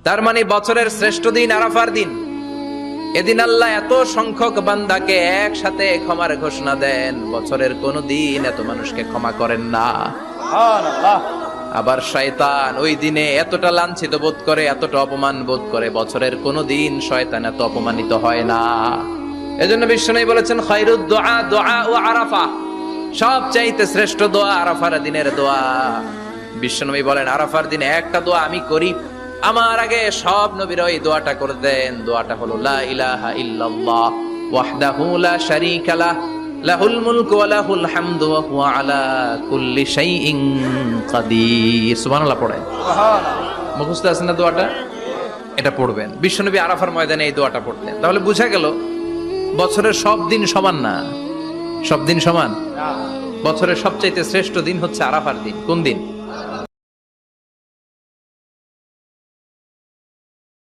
তার মানে বছরের শ্রেষ্ঠ দিন আরাফার দিন। এদিন আল্লাহ এত সংখ্যক বান্দাকে একসাথে ক্ষমার ঘোষণা দেন, বছরের কোন দিন এত মানুষকে ক্ষমা করেন না। আবার শয়তান ওই দিনে এতটা লাঞ্ছিত বোধ করে, এতটা অপমান বোধ করে, বছরের কোন দিন শয়তান এত অপমানিত হয় না। এজন্য বিশ্বনবী বলেছেন খায়রুদ দুআ দুআ ও আরাফা, সবচাইতে শ্রেষ্ঠ দোয়া আরাফার দিনের দোয়া। বিশ্বনবী বলেন আরাফার দিনে একটা দোয়া আমি করি, আমার আগে সব নবীরা এই দোয়াটা করতেন। দোয়াটা হলো লা ইলাহা ইল্লাল্লাহ ওয়াহদাহু লা শারীকা লাহ লাহুল মুলকু ওয়া লাহুল হামদু ওয়া হুয়া আলা কুল্লি শাইইন কাদির। সুবহানাল্লাহ পড়েন, সুবহানাল্লাহ। মুখস্থ আছে না দোয়াটা? এটা পড়বেন। বিশ্বনবী আরাফার ময়দানে এই দোয়াটা পড়তেন। তাহলে বোঝা গেল বছরের সব দিন সমান না। সব দিন সমান না। বছরের সবচাইতে শ্রেষ্ঠ দিন হচ্ছে আরাফার দিন। কোন দিন?